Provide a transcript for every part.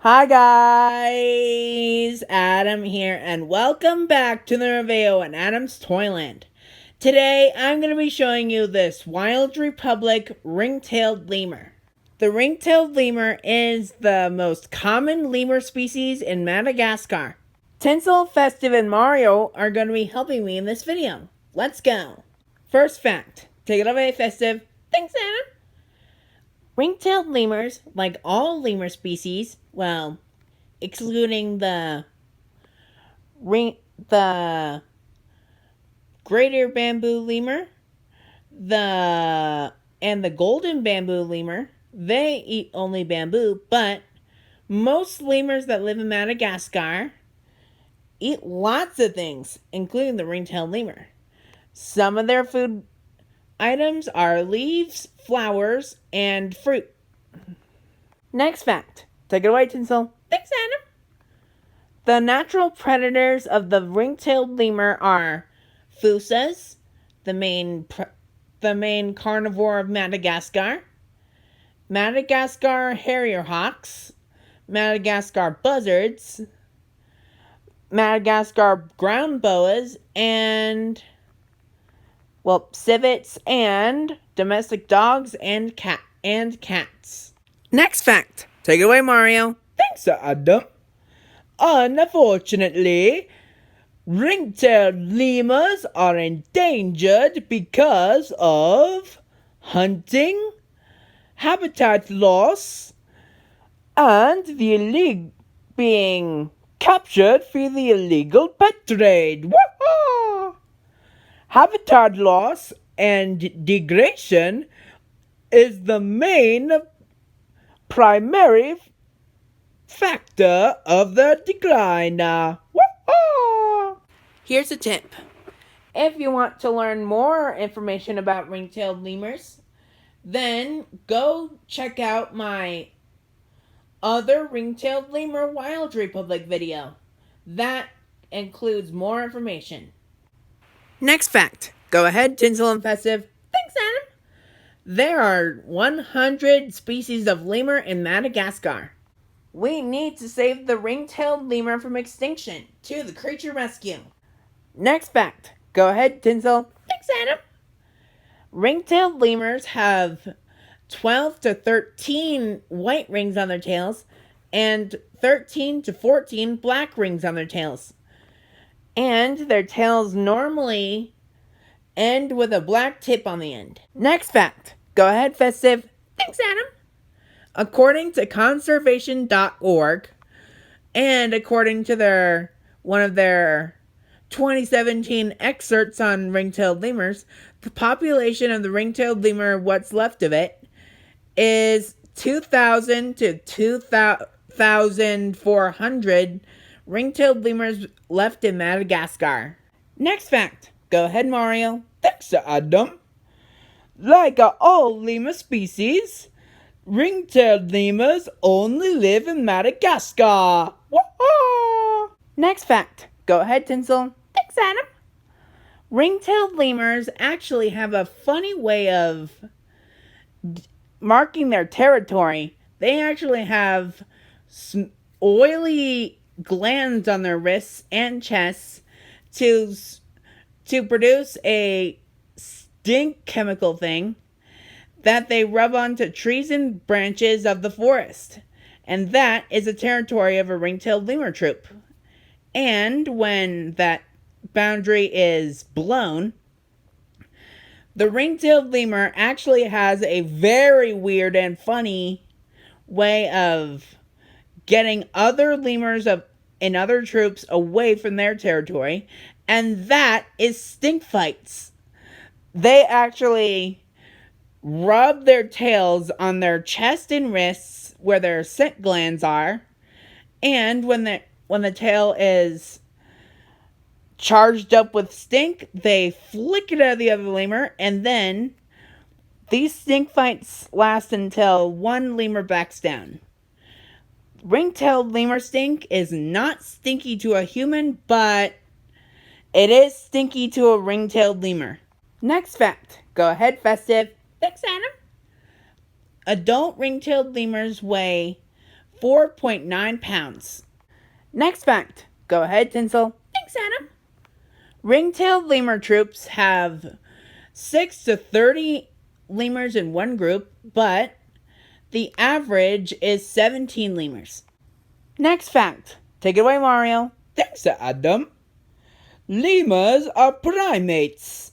Hi guys, Adam here and welcome back to the review in Adam's Toyland. Today I'm going to be showing you this Wild Republic ring-tailed lemur. The ring-tailed lemur is the most common lemur species in Madagascar. Tinsel, Festive, and Mario are going to be helping me in this video. Let's go! First fact. Take it away, Festive. Thanks, Adam. Ring-tailed lemurs, like all lemur species, well, excluding the greater bamboo lemur, and the golden bamboo lemur, they eat only bamboo, but most lemurs that live in Madagascar eat lots of things, including the ring-tailed lemur. Some of their food items are leaves, flowers, and fruit. Next fact. Take it away, Tinsel. Thanks, Adam. The natural predators of the ring-tailed lemur are fusas, the main carnivore of Madagascar, Madagascar harrier hawks, Madagascar buzzards, Madagascar ground boas, and civets, and domestic dogs and cats. Next fact. Take it away, Mario. Thanks, Adam. Unfortunately, ring-tailed lemurs are endangered because of hunting, habitat loss, and being captured for the illegal pet trade. Woo-hoo! Habitat loss and degradation is the main primary factor of the decline. Woo-hoo! Here's a tip. If you want to learn more information about ring-tailed lemurs, then go check out my other ring-tailed lemur Wild Republic video. That includes more information. Next fact. Go ahead, Tinsel and Festive. Thanks, Adam. There are 100 species of lemur in Madagascar. We need to save the ring-tailed lemur from extinction. To the creature rescue. Next fact. Go ahead, Tinsel. Thanks, Adam. Ring-tailed lemurs have 12 to 13 white rings on their tails and 13 to 14 black rings on their tails. And their tails normally end with a black tip on the end. Next fact. Go ahead, Festive. Thanks, Adam. According to conservation.org, and according to one of their 2017 excerpts on ring-tailed lemurs, the population of the ring-tailed lemur, what's left of it, is 2,000 to 2,400 ring-tailed lemurs left in Madagascar. Next fact. Go ahead, Mario. Thanks, Adam. Like all lemur species, ring-tailed lemurs only live in Madagascar. Woo-hoo! Next fact. Go ahead, Tinsel. Thanks, Adam. Ring-tailed lemurs actually have a funny way of marking their territory. They actually have oily glands on their wrists and chests to produce a stink chemical thing that they rub onto trees and branches of the forest. And that is the territory of a ring-tailed lemur troop. And when that boundary is blown, the ring-tailed lemur actually has a very weird and funny way of getting other lemurs and other troops away from their territory, and that is stink fights. They actually rub their tails on their chest and wrists where their scent glands are, and when the tail is charged up with stink, they flick it at the other lemur, and then these stink fights last until one lemur backs down. Ring-tailed lemur stink is not stinky to a human, but it is stinky to a ring-tailed lemur. Next fact. Go ahead, Festive. Thanks, Adam. Adult ring-tailed lemurs weigh 4.9 pounds. Next fact. Go ahead, Tinsel. Thanks, Adam. Ring-tailed lemur troops have 6 to 30 lemurs in one group, but the average is 17 lemurs. Next fact. Take it away, Mario. Thanks, Adam. Lemurs are primates.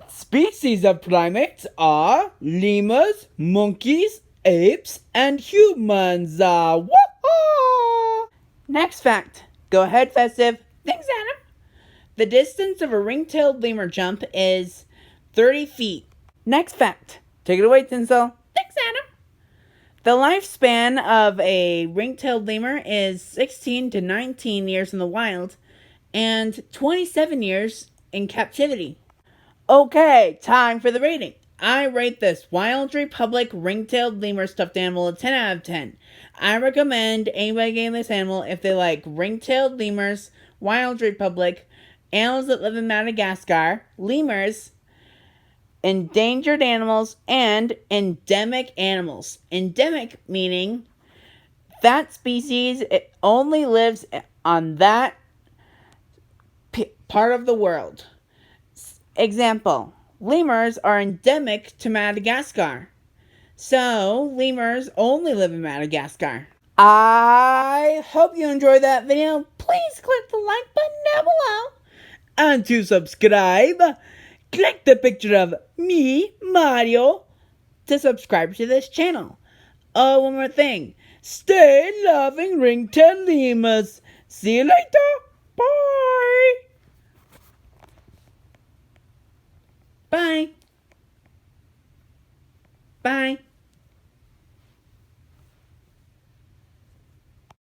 Species of primates are lemurs, monkeys, apes, and humans. Next fact. Go ahead, Festive. Thanks, Adam. The distance of a ring-tailed lemur jump is 30 feet. Next fact. Take it away, Tinsel. Thanks, Adam. The lifespan of a ring-tailed lemur is 16 to 19 years in the wild and 27 years in captivity. Okay, time for the rating. I rate this Wild Republic ring-tailed lemur stuffed animal a 10 out of 10. I recommend anybody getting this animal if they like ring-tailed lemurs, Wild Republic, animals that live in Madagascar, lemurs, endangered animals, and endemic animals. Endemic meaning that species it only lives on that part of the world. Example, lemurs are endemic to Madagascar. So, lemurs only live in Madagascar. I hope you enjoyed that video. Please click the like button down below. And to subscribe, click the picture of me, Mario. To subscribe to this channel. Oh, one more thing. Stay loving ring-tailed lemurs. See you later. Bye. Bye. Bye.